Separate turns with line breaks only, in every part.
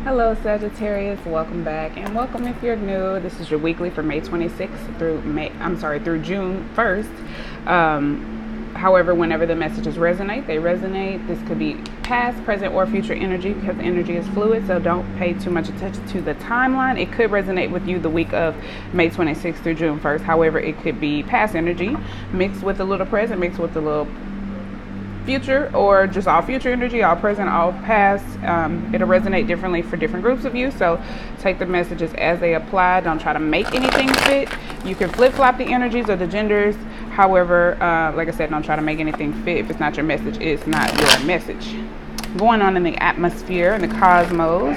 Hello Sagittarius, welcome back and welcome if you're new. This is your weekly for May 26th through June 1st. However, whenever the messages resonate, they resonate. This could be past, present, or future energy because energy is fluid, so don't pay too much attention to the timeline. It could resonate with you the week of May 26th through June 1st. However, it could be past energy mixed with a little present, mixed with a little future, or just all future energy, all present, all past. It'll resonate differently for different groups of you, so take the messages as they apply. Don't try to make anything fit. You can flip-flop the energies or the genders. However, like I said, don't try to make anything fit. If it's not your message, it's not your message. Going on in the atmosphere, in the cosmos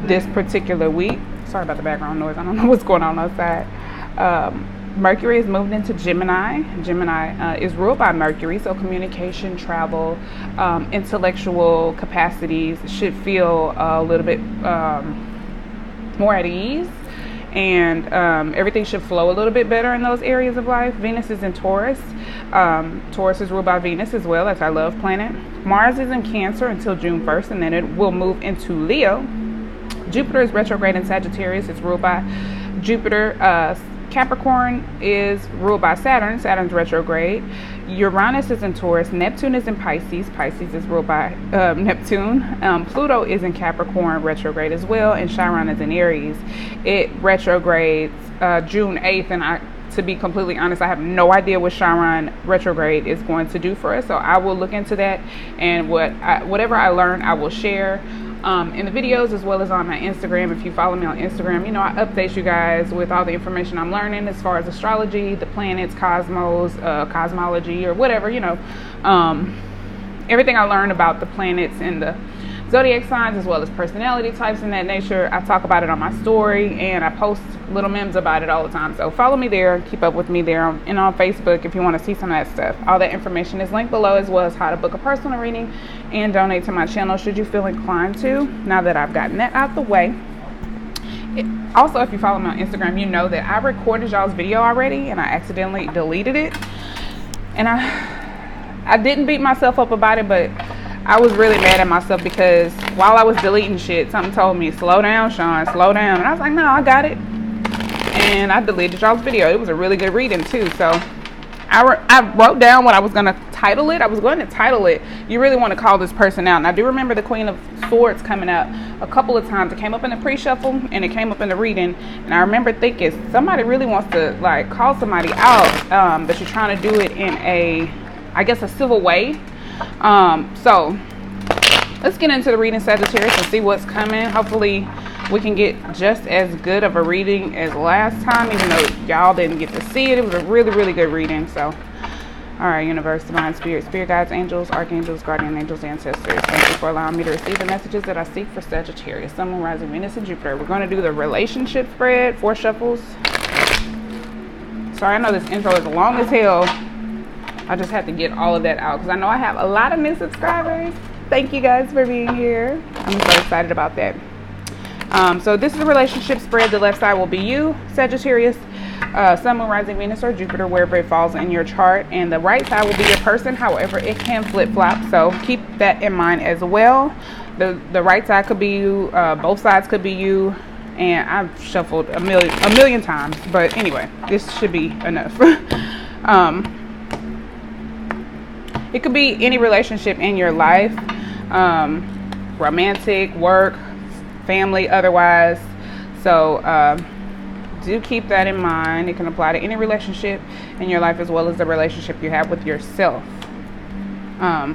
this particular week. Sorry about the background noise. I don't know what's going on outside. Mercury is moved into Gemini. Gemini is ruled by Mercury, so communication, travel, intellectual capacities should feel a little bit more at ease, and everything should flow a little bit better in those areas of life. Venus is in Taurus. Taurus is ruled by Venus as well. That's our love planet. Mars is in Cancer until June 1st, and then it will move into Leo. Jupiter is retrograde in Sagittarius. It's ruled by Jupiter. Capricorn is ruled by Saturn. Saturn's retrograde. Uranus is in Taurus. Neptune is in Pisces. Pisces is ruled by Neptune. Pluto is in Capricorn retrograde as well, and Chiron is in Aries. It retrogrades June 8th, and to be completely honest, I have no idea what Chiron retrograde is going to do for us, so I will look into that, and whatever I learn, I will share in the videos as well as on my Instagram. If you follow me on Instagram, you know I update you guys with all the information I'm learning as far as astrology, the planets, cosmos, cosmology, or whatever, you know, everything I learn about the planets and the zodiac signs as well as personality types and that nature. I talk about it on my story, and I post little memes about it all the time, so follow me there, keep up with me there, and on Facebook if you want to see some of that stuff. All that information is linked below, as well as how to book a personal reading and donate to my channel should you feel inclined to. Now that I've gotten that out the way, also if you follow me on Instagram, you know that I recorded y'all's video already and I accidentally deleted it, and I didn't beat myself up about it, but I was really mad at myself because while I was deleting shit, something told me, slow down, Sean, slow down. And I was like, no, I got it. And I deleted y'all's video. It was a really good reading too. So I wrote down what I was going to title it. I was going to title it, You Really Want to Call This Person Out. And I do remember the Queen of Swords coming out a couple of times. It came up in the pre-shuffle and it came up in the reading. And I remember thinking, somebody really wants to like call somebody out, but you're trying to do it in a civil way. So let's get into the reading, Sagittarius, and see what's coming. Hopefully we can get just as good of a reading as last time, even though y'all didn't get to see it. It was a really, really good reading. So, all right, universe, divine spirit, spirit guides, angels, archangels, guardian angels, ancestors, thank you for allowing me to receive the messages that I seek for Sagittarius, Sun, Moon, Rising, Venus, and Jupiter. We're going to do the relationship spread, 4 shuffles. Sorry, I know this intro is long as hell. I just had to get all of that out because I know I have a lot of new subscribers. Thank you guys for being here. I'm so excited about that. So this is a relationship spread. The left side will be you, Sagittarius, Sun, Moon, Rising, Venus, or Jupiter, wherever it falls in your chart. And the right side will be your person. However, it can flip-flop, so keep that in mind as well. The right side could be you. Both sides could be you. And I've shuffled a million times. But anyway, this should be enough. It could be any relationship in your life, romantic, work, family, otherwise. So do keep that in mind. It can apply to any relationship in your life as well as the relationship you have with yourself. I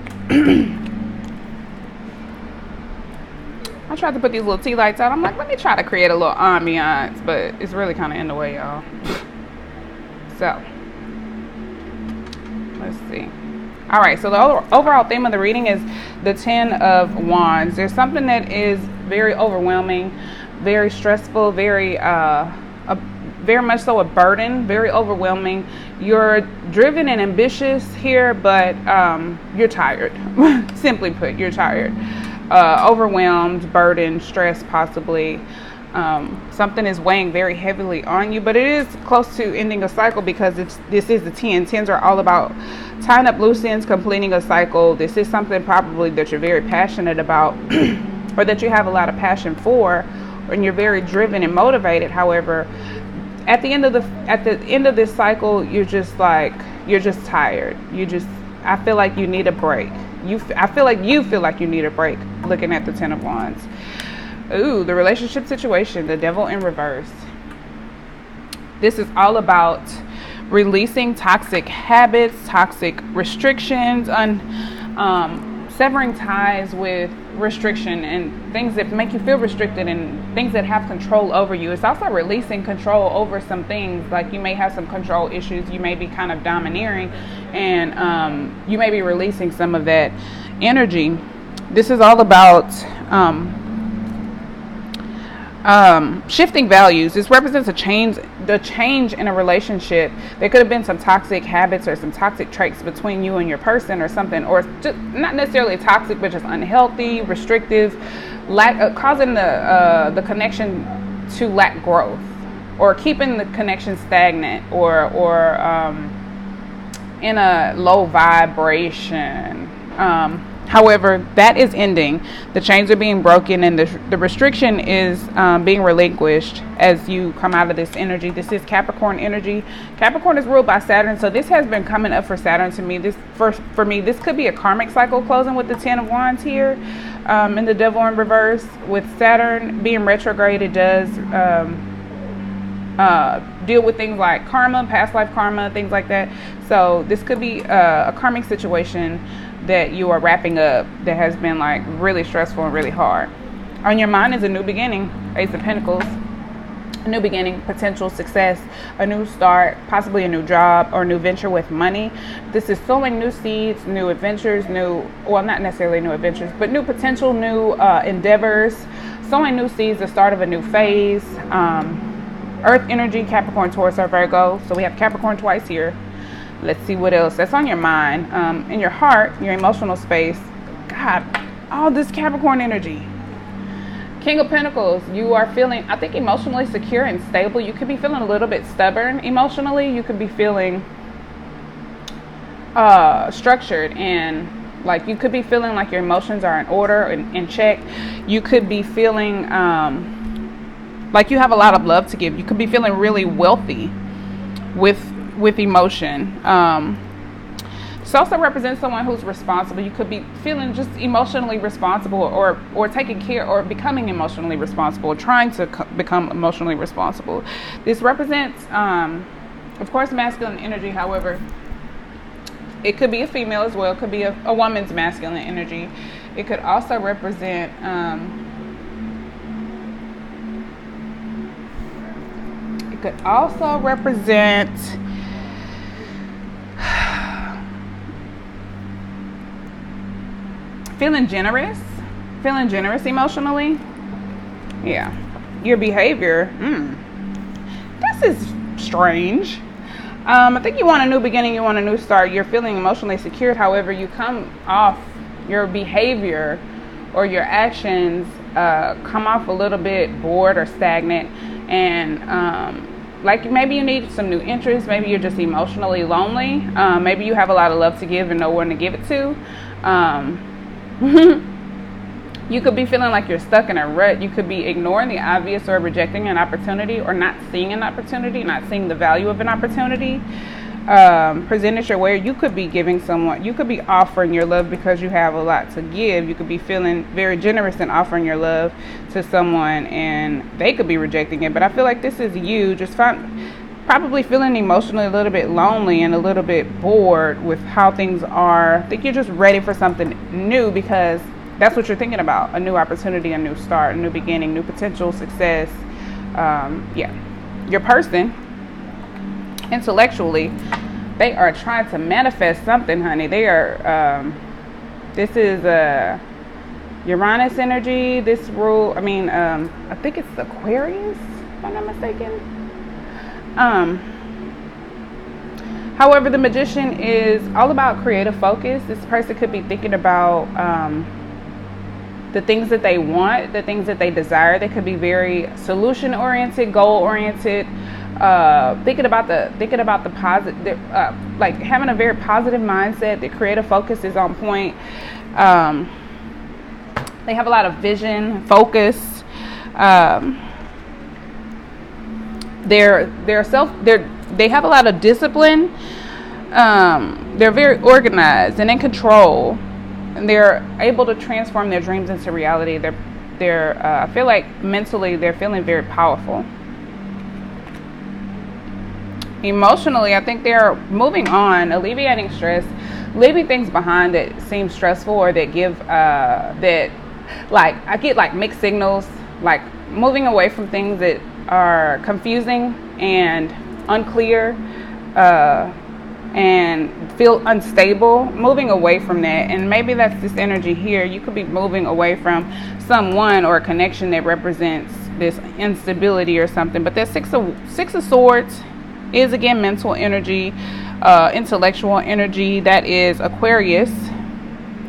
tried to put these little tea lights out. I'm like, let me try to create a little ambiance, but it's really kind of in the way, y'all. So let's see. All right, so the overall theme of the reading is the 10 of Wands. There's something that is very overwhelming, very stressful, very much so a burden, very overwhelming. You're driven and ambitious here, but you're tired. Simply put, you're tired. Overwhelmed, burdened, stressed possibly. Something is weighing very heavily on you, but it is close to ending a cycle because this is the 10. 10s are all about tying up loose ends, completing a cycle. This is something probably that you're very passionate about. or that you have a lot of passion for, and you're very driven and motivated. However, at the end of this cycle, you're just tired. I feel like you need a break. I feel like you feel like you need a break looking at the Ten of Wands. Ooh, the relationship situation, the Devil in reverse. This is all about releasing toxic habits, toxic restrictions, severing ties with restriction and things that make you feel restricted and things that have control over you. It's also releasing control over some things, like you may have some control issues, you may be kind of domineering, and you may be releasing some of that energy. This is all about shifting values. This represents the change in a relationship. There could have been some toxic habits or some toxic traits between you and your person or something, or just not necessarily toxic, but just unhealthy, restrictive, causing the connection to lack growth, or keeping the connection stagnant, or in a low vibration. However, that is ending. The chains are being broken, and the restriction is being relinquished as you come out of this energy. This is Capricorn energy. Capricorn is ruled by Saturn, so this has been coming up for Saturn to me. For me, this could be a karmic cycle closing with the Ten of Wands here, in the Devil in reverse. With Saturn being retrograde, it does deal with things like karma, past life karma, things like that. So this could be a karmic situation that you are wrapping up that has been like really stressful and really hard. On your mind is a new beginning, Ace of Pentacles, a new beginning, potential success, a new start, possibly a new job or new venture with money. This is sowing new seeds, new adventures, not necessarily new adventures, but new potential, new endeavors, sowing new seeds, the start of a new phase. Earth energy, Capricorn, Taurus, or Virgo. So we have Capricorn twice here. Let's see what else. That's on your mind. In your heart, your emotional space. God, all this Capricorn energy. King of Pentacles, you are feeling, I think, emotionally secure and stable. You could be feeling a little bit stubborn emotionally. You could be feeling structured, and like you could be feeling like your emotions are in order and in check. You could be feeling like you have a lot of love to give. You could be feeling really wealthy with emotion. This also represents someone who's responsible. You could be feeling just emotionally responsible, or taking care, or becoming emotionally responsible, or trying to become emotionally responsible. This represents, of course, masculine energy. However, it could be a female as well. It could be a woman's masculine energy. It could also represent feeling generous emotionally. Yeah, your behavior, this is strange. I think you want a new beginning, you want a new start, you're feeling emotionally secured. However, you come off, your behavior or your actions come off a little bit bored or stagnant, and like maybe you need some new interests. Maybe you're just emotionally lonely. Maybe you have a lot of love to give and no one to give it to. You could be feeling like you're stuck in a rut. You could be ignoring the obvious, or rejecting an opportunity, or not seeing an opportunity, not seeing the value of an opportunity presented your way. You could be you could be offering your love because you have a lot to give. You could be feeling very generous and offering your love to someone, and they could be rejecting it. But I feel like this is you just probably feeling emotionally a little bit lonely and a little bit bored with how things are. I think you're just ready for something new, because that's what you're thinking about: a new opportunity, a new start, a new beginning, new potential success. Your person, intellectually, they are trying to manifest something, honey. They are this is Uranus energy. This rule, I think it's Aquarius, if I'm not mistaken. However, the Magician is all about creative focus. This person could be thinking about the things that they want, the things that they desire. They could be very solution oriented, goal oriented, thinking about the positive, like having a very positive mindset. The creative focus is on point. They have a lot of vision, focus. They have a lot of discipline. They're very organized and in control, and they're able to transform their dreams into reality. I feel like mentally they're feeling very powerful. Emotionally, I think they're moving on, alleviating stress, leaving things behind that seem stressful or that give that, like, I get like mixed signals, like moving away from things that are confusing and unclear and feel unstable, moving away from that. And maybe that's this energy here. You could be moving away from someone or a connection that represents this instability or something. But that six of swords is, again, mental energy, intellectual energy. That is Aquarius.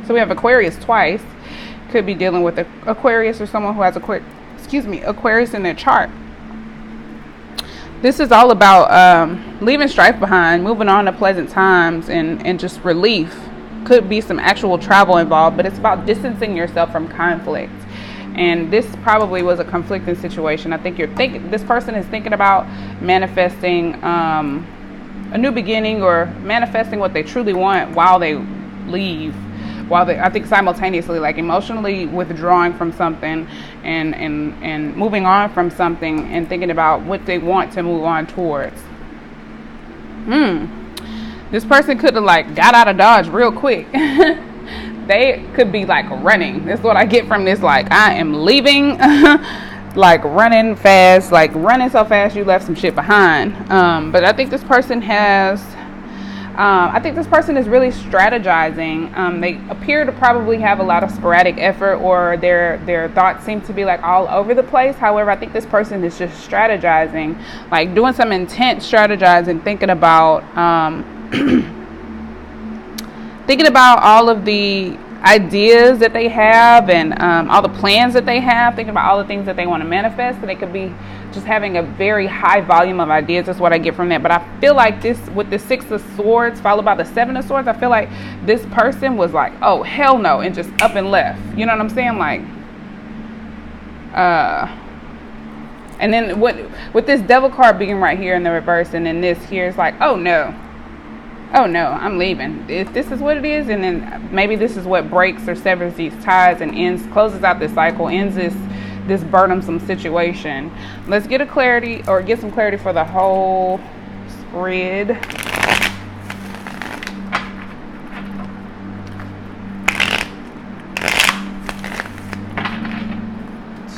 So we have Aquarius twice. Could be dealing with Aquarius or someone who has Aquarius in their chart. This is all about leaving strife behind, moving on to pleasant times, and just relief. Could be some actual travel involved, but it's about distancing yourself from conflict. And this probably was a conflicting situation. I think this person is thinking about manifesting a new beginning, or manifesting what they truly want while they leave. I think simultaneously, like emotionally withdrawing from something and moving on from something and thinking about what they want to move on towards. This person could have like got out of Dodge real quick. They could be like running. That's what I get from this. Like, I am leaving, like running fast, like running so fast you left some shit behind. But I think this person is really strategizing. They appear to probably have a lot of sporadic effort, or their thoughts seem to be like all over the place. However, I think this person is just strategizing, like doing some intense strategizing, thinking about all of the ideas that they have, and all the plans that they have, thinking about all the things that they want to manifest. So they could be just having a very high volume of ideas. That's what I get from that. But I feel like this, with the 6 of Swords followed by the 7 of Swords, I feel like this person was like, oh hell no, and just up and left. You know what I'm saying? Like, and then with this Devil card being right here in the reverse, and then this here is like, oh no, I'm leaving. If this is what it is, and then maybe this is what breaks or severs these ties and closes out this cycle, ends this burdensome situation. Let's get some clarity for the whole spread.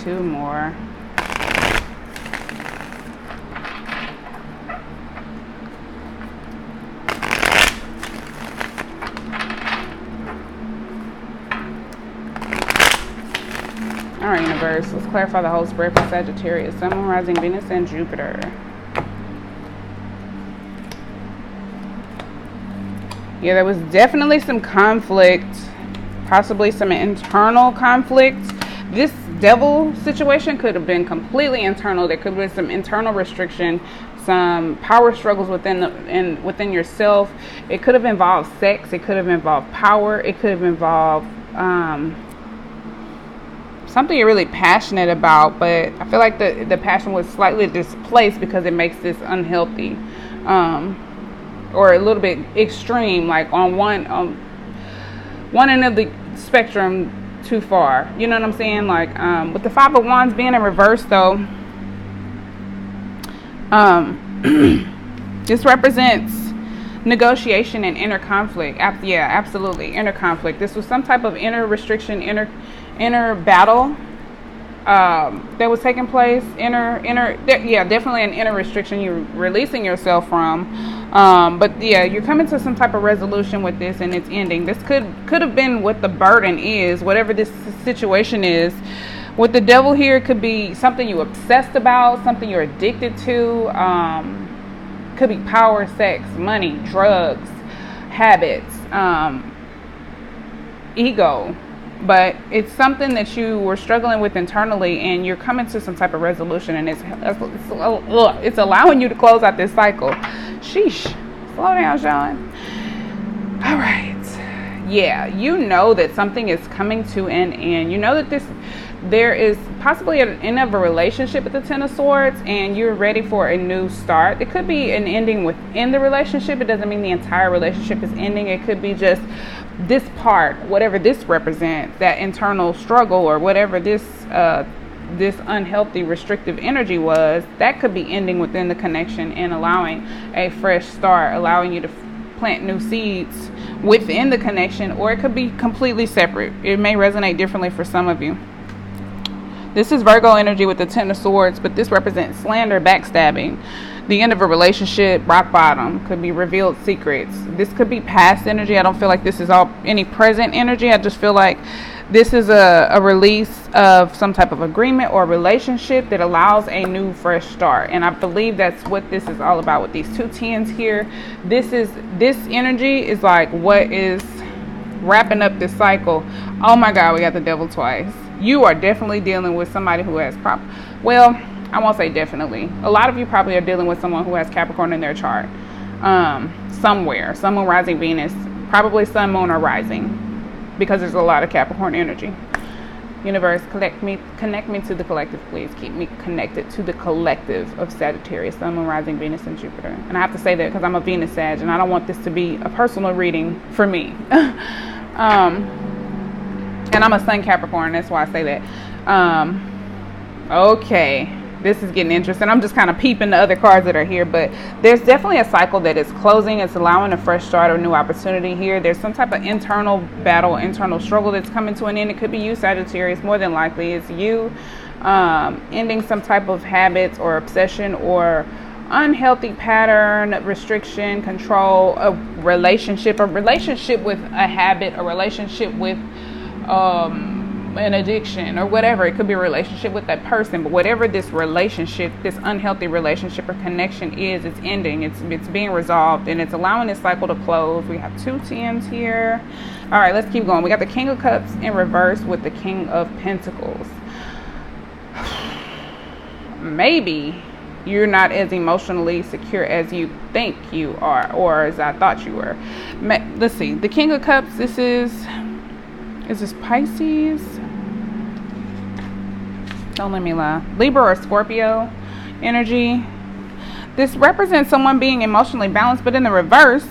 Two more. All right, universe, let's clarify the whole spread for Sagittarius, Sun, Moon, Rising, Venus, and Jupiter. Yeah, there was definitely some conflict, possibly some internal conflict. This Devil situation could have been completely internal. There could have been some internal restriction, some power struggles within yourself. It could have involved sex. It could have involved power. It could have involved something you're really passionate about, but I feel like the passion was slightly displaced because it makes this unhealthy, or a little bit extreme, like on one end of the spectrum too far. You know what I'm saying? Like, with the 5 of Wands being in reverse, though, this represents negotiation and inner conflict. Yeah, absolutely, inner conflict. This was some type of inner restriction, inner battle that was taking place. Definitely an inner restriction you're releasing yourself from. But yeah, you're coming to some type of resolution with this, and it's ending. This could have been what the burden is, whatever this situation is. With the Devil here, it could be something you're obsessed about, something you're addicted to. Could be power, sex, money, drugs, habits, ego. But it's something that you were struggling with internally, and you're coming to some type of resolution, and it's allowing you to close out this cycle. Sheesh. Slow down, Sean. All right. Yeah, you know that something is coming to an end. You know that there is possibly an end of a relationship with the Ten of Swords, and you're ready for a new start. It could be an ending within the relationship. It doesn't mean the entire relationship is ending. It could be just this part, whatever this represents, that internal struggle, or whatever this unhealthy restrictive energy was, that could be ending within the connection and allowing a fresh start, allowing you to plant new seeds within the connection. Or it could be completely separate. It may resonate differently for some of you. This is Virgo energy with the Ten of Swords, but this represents slander, backstabbing, the end of a relationship, rock bottom. Could be revealed secrets. This could be past energy. I don't feel like this is all any present energy. I just feel like this is a release of some type of agreement or relationship that allows a new fresh start. And I believe that's what this is all about with these 2 tens here. This energy is like what is wrapping up this cycle. Oh my God, we got the devil twice. You are definitely dealing with somebody who has well, I won't say definitely. A lot of you probably are dealing with someone who has Capricorn in their chart. Somewhere. Sun, Moon, Rising, Venus. Probably Sun, Moon, or Rising. Because there's a lot of Capricorn energy. Universe, connect me to the collective, please. Keep me connected to the collective of Sagittarius, Sun, Moon, Rising, Venus, and Jupiter. And I have to say that because I'm a Venus Sag, and I don't want this to be a personal reading for me. And I'm a Sun Capricorn, that's why I say that. Okay, this is getting interesting. I'm just kind of peeping the other cards that are here, but there's definitely a cycle that is closing. It's allowing a fresh start or a new opportunity here. There's some type of internal battle, internal struggle that's coming to an end. It could be you, Sagittarius. More than likely it's you ending some type of habits or obsession or unhealthy pattern, restriction, control, a relationship with a habit, a relationship with an addiction, or whatever. It could be a relationship with that person, but whatever this relationship, this unhealthy relationship or connection is, it's ending. It's being resolved, and it's allowing this cycle to close. We have 2 tens here. All right, let's keep going. We got the King of Cups in reverse with the King of Pentacles. Maybe you're not as emotionally secure as you think you are, or as I thought you were. Let's see. The King of Cups, this is this Pisces? Don't let me lie. Libra or Scorpio energy. This represents someone being emotionally balanced, but in the reverse,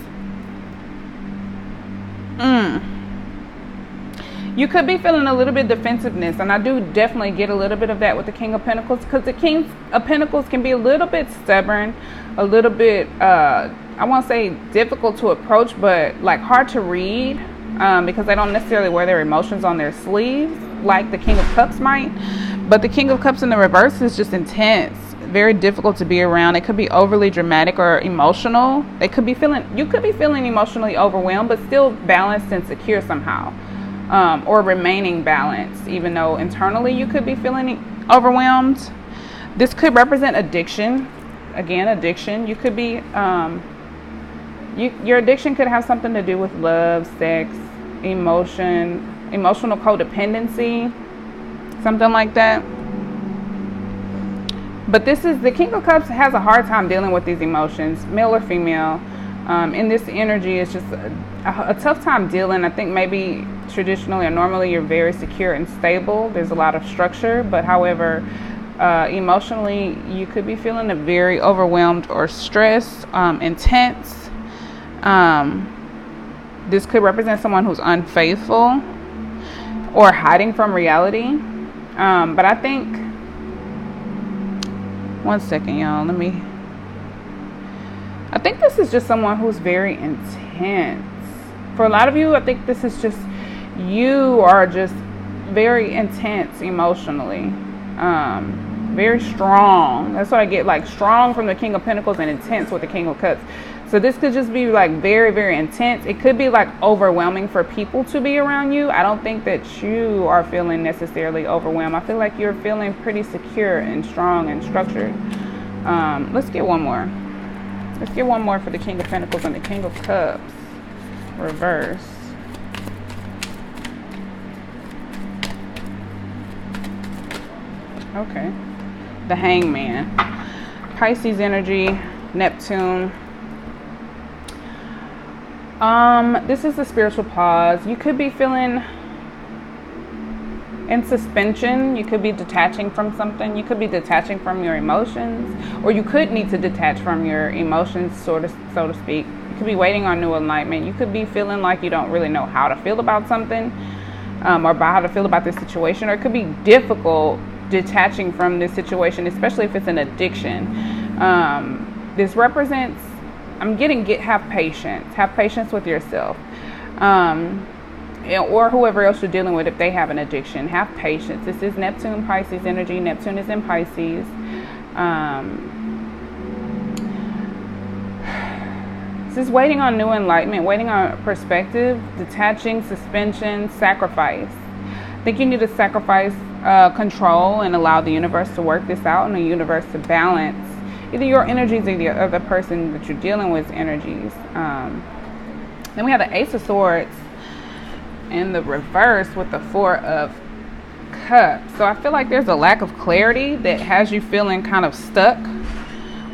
you could be feeling a little bit defensiveness, and I do definitely get a little bit of that with the King of Pentacles, because the King of Pentacles can be a little bit stubborn, a little bit, I won't say difficult to approach, but like hard to read, because they don't necessarily wear their emotions on their sleeves like the King of Cups might. But the King of Cups in the reverse is just intense, very difficult to be around. It could be overly dramatic or emotional. You could be feeling emotionally overwhelmed, but still balanced and secure somehow, or remaining balanced, even though internally you could be feeling overwhelmed. This could represent addiction. Again, addiction. You could be, your addiction could have something to do with love, sex, emotional codependency, something like that. But this is the King of Cups has a hard time dealing with these emotions, male or female. In this energy, it's just a tough time dealing. I think maybe traditionally or normally you're very secure and stable. There's a lot of structure, but however, emotionally you could be feeling very overwhelmed or stressed, intense. This could represent someone who's unfaithful or hiding from reality. But I think, one second, y'all, I think this is just someone who's very intense. For a lot of you, I think this is just, you are just very intense emotionally. Very strong. That's what I get, like strong from the King of Pentacles and intense with the King of Cups. So this could just be like very, very intense. It could be like overwhelming for people to be around you. I don't think that you are feeling necessarily overwhelmed. I feel like you're feeling pretty secure and strong and structured. Let's get one more. Let's get one more for the King of Pentacles and the King of Cups. Reverse. Okay. The Hangman. Pisces energy, Neptune. This is the spiritual pause. You could be feeling in suspension. You could be detaching from something. You could be detaching from your emotions, or you could need to detach from your emotions, so to speak. You could be waiting on new enlightenment. You could be feeling like you don't really know how to feel about something, or about how to feel about this situation, or it could be difficult detaching from this situation, especially if it's an addiction. This represents, have patience with yourself, or whoever else you're dealing with. If they have an addiction, have patience. This is Neptune Pisces energy. Neptune is in Pisces. This is waiting on new enlightenment, waiting on perspective, detaching, suspension, sacrifice. I think you need to sacrifice control and allow the universe to work this out, and the universe to balance either your energies or the other person that you're dealing with energies. Then we have the Ace of Swords in the reverse with the Four of Cups. So I feel like there's a lack of clarity that has you feeling kind of stuck,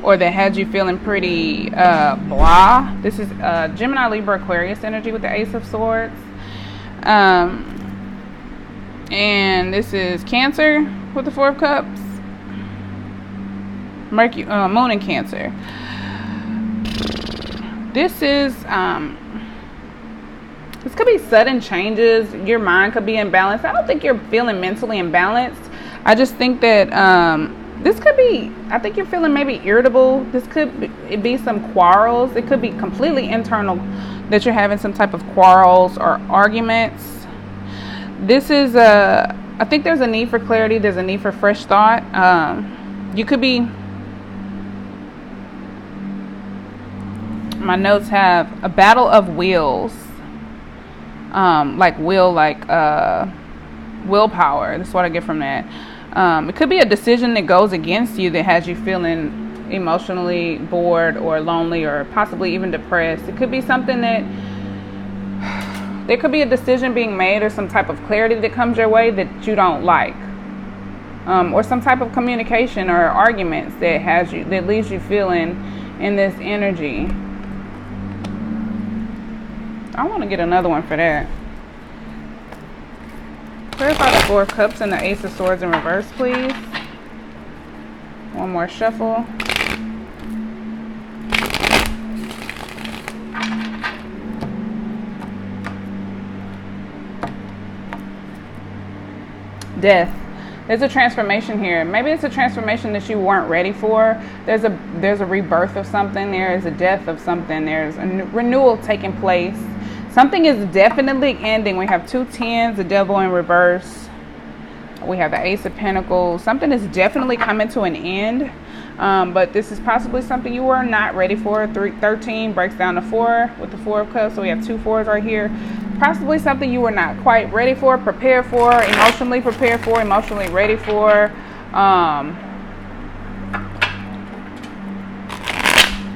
or that has you feeling pretty blah. This is Gemini, Libra, Aquarius energy with the Ace of Swords. And this is Cancer with the Four of Cups. Mercury, Moon in Cancer. This is this could be sudden changes. Your mind could be imbalanced. I don't think you're feeling mentally imbalanced. I just think that this could be, I think you're feeling maybe irritable. This could be some quarrels. It could be completely internal, that you're having some type of quarrels or arguments. This is I think there's a need for clarity. There's a need for fresh thought. You could be, my notes have a battle of wills, willpower. That's what I get from that. It could be a decision that goes against you, that has you feeling emotionally bored or lonely, or possibly even depressed. It could be something that, there could be a decision being made, or some type of clarity that comes your way that you don't like, or some type of communication or arguments that leaves you feeling in this energy. I want to get another one for that. Clarify the Four of Cups and the Ace of Swords in reverse, please. One more shuffle. Death. There's a transformation here. Maybe it's a transformation that you weren't ready for. There's a rebirth of something. There is a death of something. There's a renewal taking place. Something is definitely ending. We have 2 tens, the Devil in reverse. We have the Ace of Pentacles. Something is definitely coming to an end. But this is possibly something you were not ready for. 13 breaks down to 4 with the Four of Cups. So we have 2 fours right here. Possibly something you were not quite ready for, prepared for, emotionally prepared for, emotionally ready for.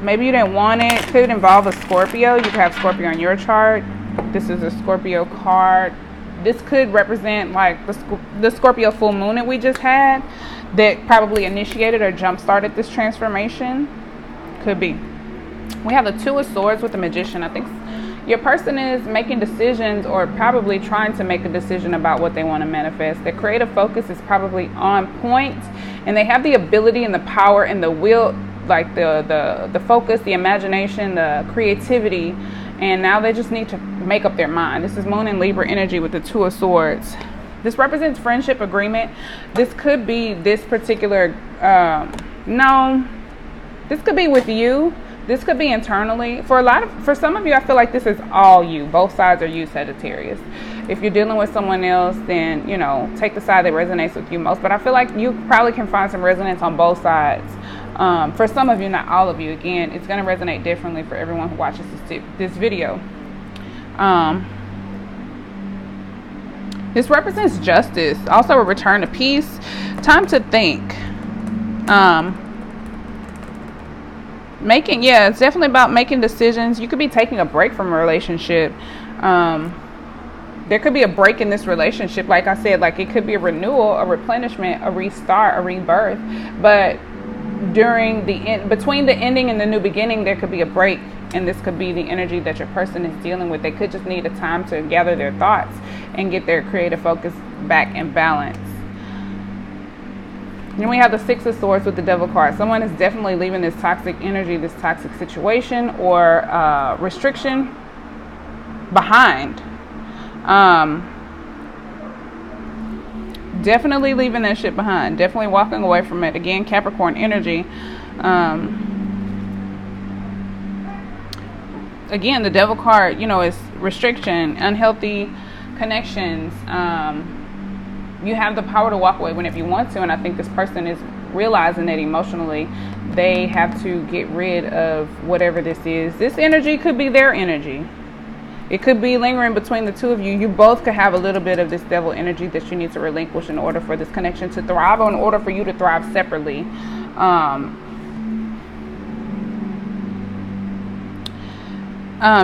Maybe you didn't want it. Could involve a Scorpio. You could have Scorpio on your chart. This is a Scorpio card. This could represent like the Scorpio full moon that we just had, that probably initiated or jump-started this transformation. Could be. We have the Two of Swords with the Magician. I think your person is making decisions, or probably trying to make a decision about what they want to manifest. Their creative focus is probably on point, and they have the ability and the power and the will, like the focus, the imagination, the creativity, and now they just need to make up their mind. This is Moon and Libra energy with the Two of Swords. This represents friendship, agreement. This could be this particular, this could be with you. This could be internally. For some of you, I feel like this is all you. Both sides are you, Sagittarius. If you're dealing with someone else, then, take the side that resonates with you most. But I feel like you probably can find some resonance on both sides. For some of you, not all of you. Again, it's going to resonate differently for everyone who watches this video. This represents justice. Also a return to peace. Time to think. It's definitely about making decisions. You could be taking a break from a relationship. There could be a break in this relationship. Like I said, like it could be a renewal, a replenishment, a restart, a rebirth. But between the ending and the new beginning, there could be a break, and this could be the energy that your person is dealing with. They could just need a time to gather their thoughts and get their creative focus back in balance. Then we have the Six of Swords with the Devil card. Someone is definitely leaving this toxic energy, this toxic situation or restriction behind. Definitely leaving that shit behind. Definitely walking away from it. Again, Capricorn energy. Again, the Devil card, you know, is restriction, unhealthy connections. You have the power to walk away whenever you want to, and I think this person is realizing that emotionally they have to get rid of whatever this is. This energy could be their energy. It could be lingering between the two of you. You both could have a little bit of this devil energy that you need to relinquish in order for this connection to thrive, or in order for you to thrive separately.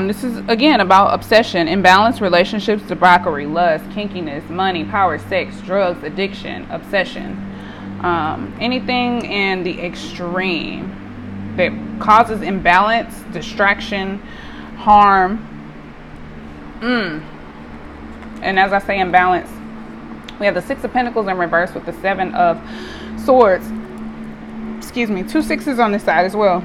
This is, again, about obsession, imbalanced relationships, debauchery, lust, kinkiness, money, power, sex, drugs, addiction, obsession. Anything in the extreme that causes imbalance, distraction, harm. And as I say, imbalance, we have the Six of Pentacles in reverse with the Seven of Swords. Excuse me, 2 sixes on this side as well.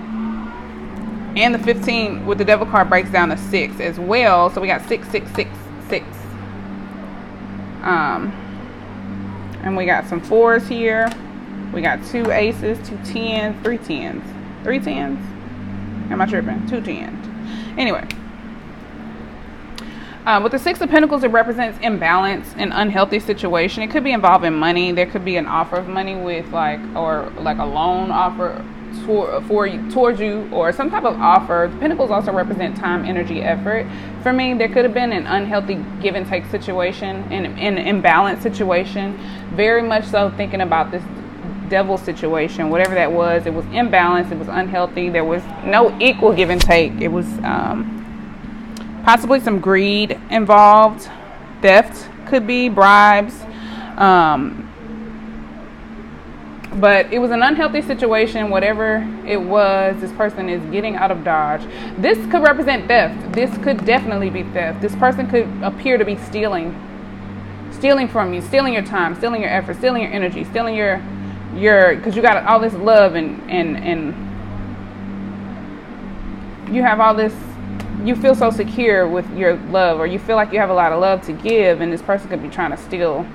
And the 15 with the Devil card breaks down to 6 as well. So we got 6, 6, 6, 6. And we got some 4s here. We got 2 aces, 2 10s, 3 10s. 3 10s? Am I tripping? 2 10s. Anyway. With the Six of Pentacles, it represents imbalance, an unhealthy situation. It could be involving money. There could be an offer of money with or a loan offer towards you, or some type of offer. The Pentacles also represent time, energy, effort. For me, there could have been an unhealthy give and take situation, an imbalanced situation. Very much so thinking about this devil situation, whatever that was. It was imbalanced. It was unhealthy. There was no equal give and take. It was possibly some greed involved. Theft could be, bribes. But it was an unhealthy situation. Whatever it was, this person is getting out of Dodge. This could represent theft. This could definitely be theft. This person could appear to be stealing from you, stealing your time, stealing your effort, stealing your energy, stealing your because you got all this love and you have all this. You feel so secure with your love, or you feel like you have a lot of love to give, and this person could be trying to steal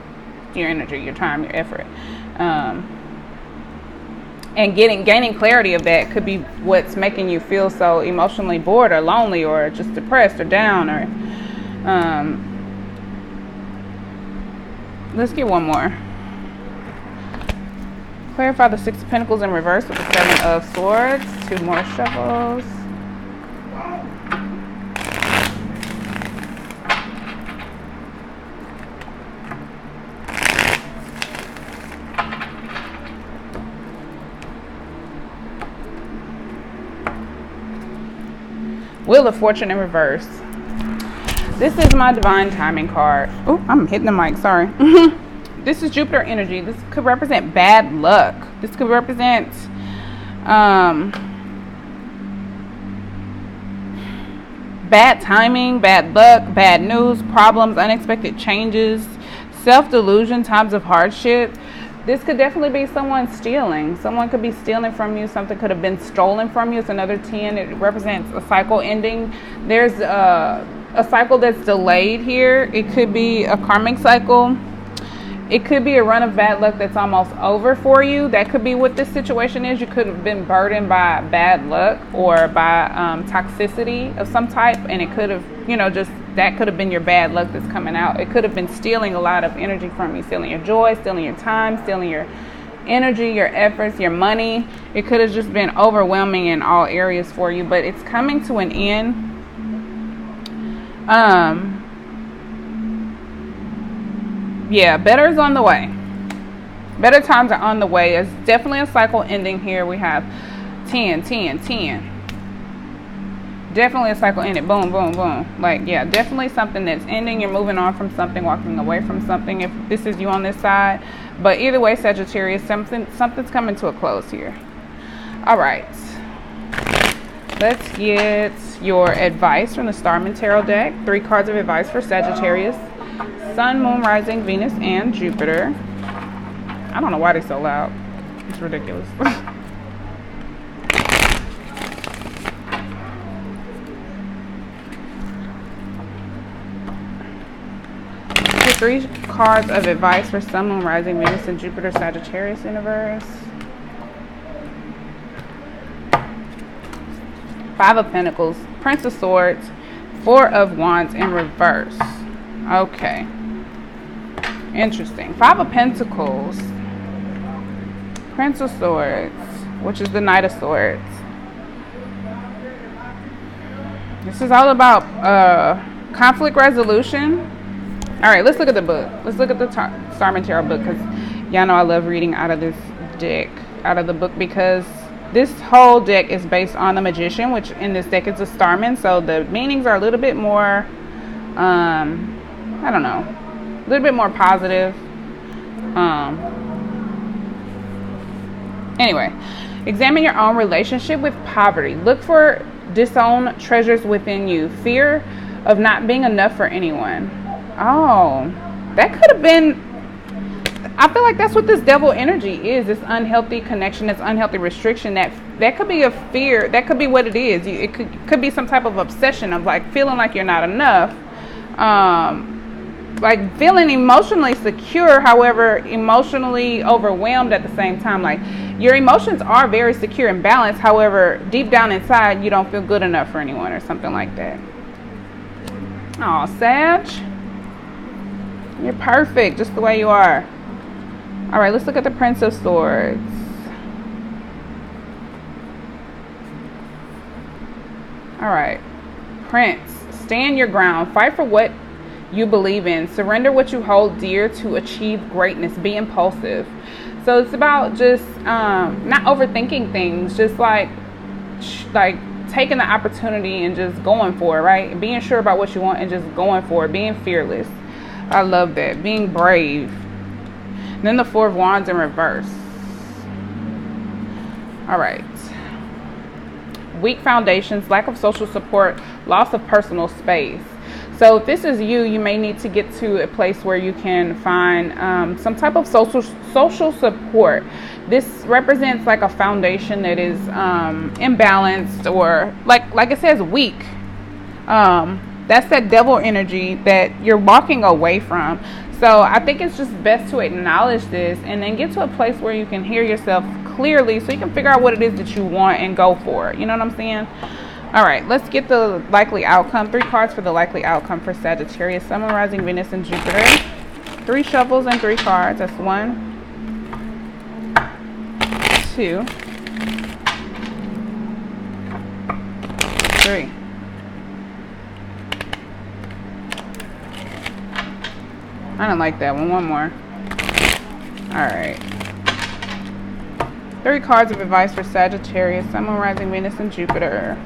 your energy, your time, your effort. And gaining clarity of that could be what's making you feel so emotionally bored or lonely or just depressed or down. Or let's get one more. Clarify the Six of Pentacles in reverse with the Seven of Swords. 2 more shuffles. Wheel of Fortune in reverse. This is my divine timing card. Oh, I'm hitting the mic, sorry. This is Jupiter energy. This could represent bad luck. This could represent bad timing, bad luck, bad news, problems, unexpected changes, self-delusion, times of hardship. This could definitely be someone stealing. Someone could be stealing from you. Something could have been stolen from you. It's another 10. It represents a cycle ending. There's a cycle that's delayed here. It could be a karmic cycle. It could be a run of bad luck that's almost over for you. That could be what this situation is. You could have been burdened by bad luck or by toxicity of some type, and it could have, just that could have been your bad luck that's coming out. It could have been stealing a lot of energy from you, stealing your joy, stealing your time, stealing your energy, your efforts, your money. It could have just been overwhelming in all areas for you, but it's coming to an end. Yeah, better is on the way. Better times are on the way. It's definitely a cycle ending here. We have 10, 10, 10. Definitely a cycle ending. Boom, boom, boom. Yeah, definitely something that's ending. You're moving on from something, walking away from something, if this is you on this side. But either way, Sagittarius, something's coming to a close here. All right. Let's get your advice from the Starman Tarot deck. 3 cards of advice for Sagittarius. Sun, Moon, Rising, Venus, and Jupiter. I don't know why they're so loud. It's ridiculous. The 3 cards of advice for Sun, Moon, Rising, Venus, and Jupiter, Sagittarius universe. 5 of Pentacles, Prince of Swords, 4 of Wands in reverse. Okay. Interesting. 5 of Pentacles, Prince of Swords, which is the Knight of Swords. This is all about conflict resolution. All right, let's look at the book. Let's look at the Starman Tarot book, because y'all know I love reading out of this deck, out of the book, because this whole deck is based on the Magician, which in this deck is a Starman, so the meanings are a little bit more, I don't know, a little bit more positive. Anyway, examine your own relationship with poverty. Look for disowned treasures within you. Fear of not being enough for anyone. Oh, that could have been, I feel like that's what this devil energy is, this unhealthy connection, this unhealthy restriction. That could be a fear. That could be what it is. It could be some type of obsession of like feeling like you're not enough. Like feeling emotionally secure, however, emotionally overwhelmed at the same time. Like your emotions are very secure and balanced. However, deep down inside, you don't feel good enough for anyone or something like that. Oh, Sag. You're perfect just the way you are. All right, let's look at the Prince of Swords. All right, Prince, stand your ground. Fight for what you believe in. Surrender what you hold dear to achieve greatness. Be impulsive. So it's about just not overthinking things, just like taking the opportunity and just going for it, right? Being sure about what you want and just going for it. Being fearless. I love that. Being brave. And then the 4 of Wands in reverse. All right. Weak foundations, lack of social support, loss of personal space. So if this is you, you may need to get to a place where you can find some type of social support. This represents like a foundation that is imbalanced, or like it says, weak. That's that devil energy that you're walking away from. So I think it's just best to acknowledge this and then get to a place where you can hear yourself clearly, so you can figure out what it is that you want and go for it. You know what I'm saying? All right, let's get the likely outcome. 3 cards for the likely outcome for Sagittarius, Sun, Moon, Rising, Venus, and Jupiter. 3 shuffles and 3 cards. That's 1, 2, 3. I don't like that one. One more. All right. 3 cards of advice for Sagittarius, Sun, Moon, Rising, Venus, and Jupiter.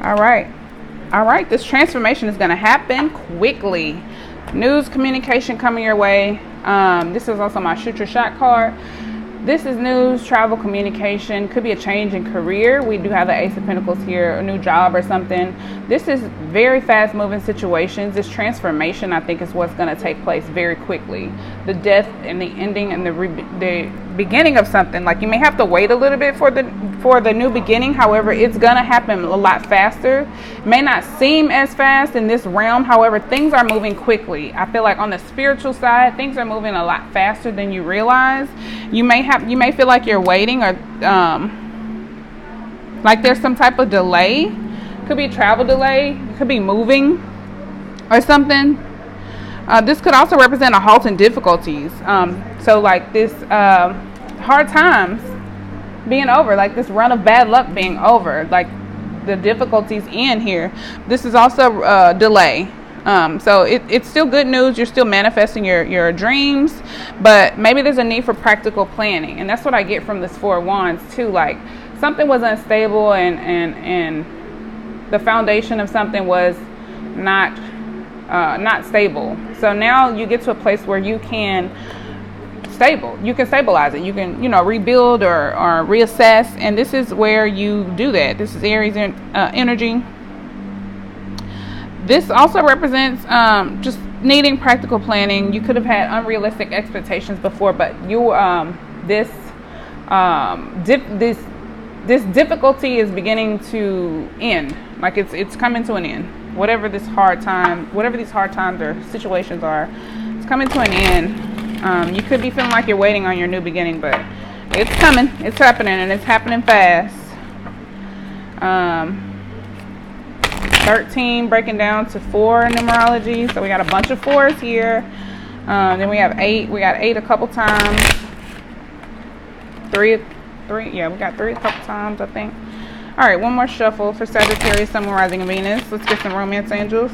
All right. All right. This transformation is going to happen quickly. News, communication coming your way. This is also my shoot your shot card. This is news, travel, communication. Could be a change in career. We do have the Ace of Pentacles here, a new job or something. This is very fast moving situations. This transformation, I think, is what's going to take place very quickly. The death and the ending and the beginning of something. Like, you may have to wait a little bit for the new beginning. However, it's going to happen a lot faster. It may not seem as fast in this realm. However, things are moving quickly. I feel like on the spiritual side, things are moving a lot faster than you realize. You may feel like you're waiting, or like there's some type of delay. Could be a travel delay. Could be moving or something. This could also represent a halt in difficulties. So like this hard times being over, like this run of bad luck being over, like the difficulties in here. This is also a delay. So it's still good news. You're still manifesting your dreams, but maybe there's a need for practical planning. And that's what I get from this 4 of Wands too. Like something was unstable and the foundation of something was not stable. So now you get to a place where you can stable. You can stabilize it. You can, you know, rebuild or reassess. And this is where you do that. This is Aries energy. This also represents just needing practical planning. You could have had unrealistic expectations before, but you this difficulty is beginning to end. Like it's coming to an end. Whatever these hard times or situations are, it's coming to an end. You could be feeling like you're waiting on your new beginning, but it's coming. It's happening, and it's happening fast. 13 breaking down to 4 in numerology, so we got a bunch of 4s here. Then we have 8. We got 8 a couple times. 3. Yeah, we got 3 a couple times, I think. All right, one more shuffle for Sagittarius, Sun, Moon, Rising, and Venus. Let's get some romance angels.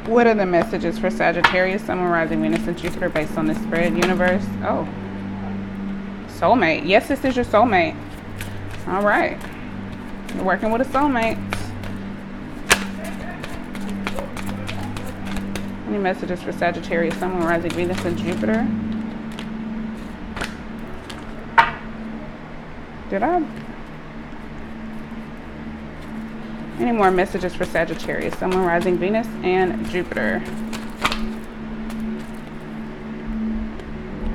What are the messages for Sagittarius, Sun, Moon, Rising, Venus, and Jupiter based on this spread? Universe. Oh, soulmate. Yes, this is your soulmate. All right, you're working with a soulmate. Any messages for Sagittarius, Sun, Moon, Rising, Venus, and Jupiter? Any more messages for Sagittarius, Sun, Moon, Rising, Venus, and Jupiter?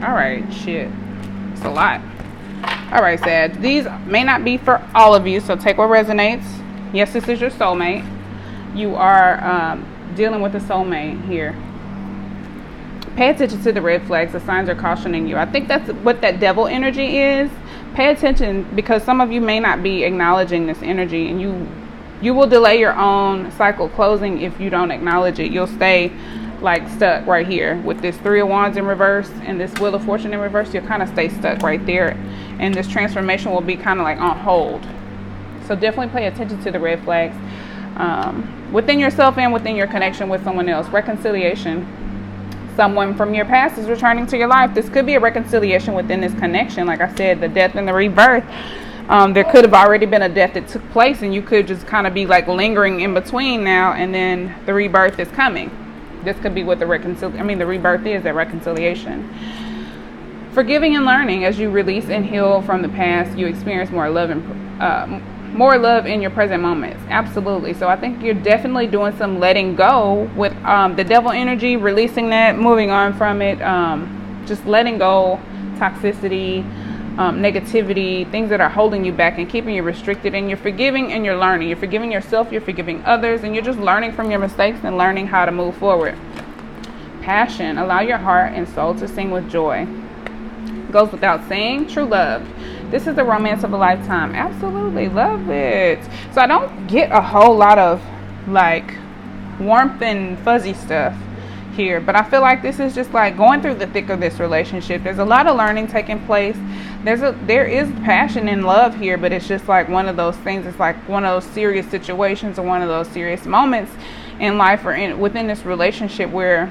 All right, shit. It's a lot. All right, Sag. These may not be for all of you, so take what resonates. Yes, this is your soulmate. You are dealing with a soulmate here. Pay attention to the red flags. The signs are cautioning you. I think that's what that devil energy is. Pay attention, because some of you may not be acknowledging this energy, and you will delay your own cycle closing if you don't acknowledge it. You'll stay like stuck right here with this 3 of Wands in reverse and this Wheel of Fortune in reverse. You'll kind of stay stuck right there, and this transformation will be kind of like on hold. So definitely pay attention to the red flags within yourself and within your connection with someone else. Reconciliation. Someone from your past is returning to your life. This could be a reconciliation within this connection. Like I said, the death and the rebirth. There could have already been a death that took place, and you could just kind of be like lingering in between now, and then the rebirth is coming. This could be what the rebirth is, that reconciliation. Forgiving and learning. As you release and heal from the past, you experience more love in your present moments. Absolutely. So I think you're definitely doing some letting go with the devil energy, releasing that, moving on from it, just letting go toxicity, negativity, things that are holding you back and keeping you restricted. And you're forgiving and you're learning. You're forgiving yourself, you're forgiving others, and you're just learning from your mistakes and learning how to move forward. Passion. Allow your heart and soul to sing with joy. Goes without saying. True love. This is the romance of a lifetime. Absolutely love it. So I don't get a whole lot of like warmth and fuzzy stuff here, but I feel like this is just like going through the thick of this relationship. There's a lot of learning taking place. There is passion and love here, but it's just like one of those things. It's like one of those serious situations or one of those serious moments in life or within this relationship where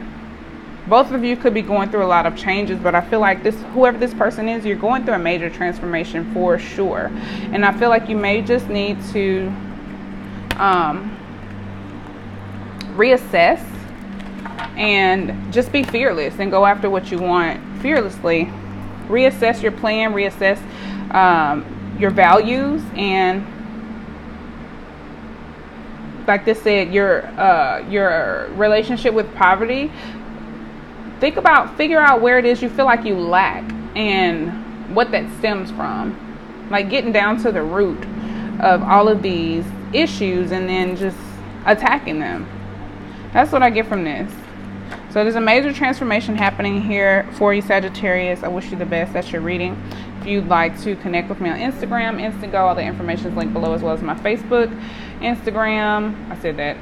both of you could be going through a lot of changes. But I feel like whoever this person is, you're going through a major transformation for sure. And I feel like you may just need to reassess and just be fearless and go after what you want fearlessly. Reassess your plan, reassess your values, and like this said, your relationship with poverty. Figure out where it is you feel like you lack and what that stems from. Like getting down to the root of all of these issues and then just attacking them. That's what I get from this. So there's a major transformation happening here for you, Sagittarius. I wish you the best. That's your reading. If you'd like to connect with me on Instagram, Instantgo, all the information is linked below, as well as my Facebook, Instagram. I said that.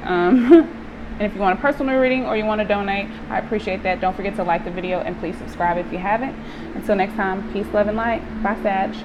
And if you want a personal reading or you want to donate, I appreciate that. Don't forget to like the video and please subscribe if you haven't. Until next time, peace, love, and light. Bye, Sag.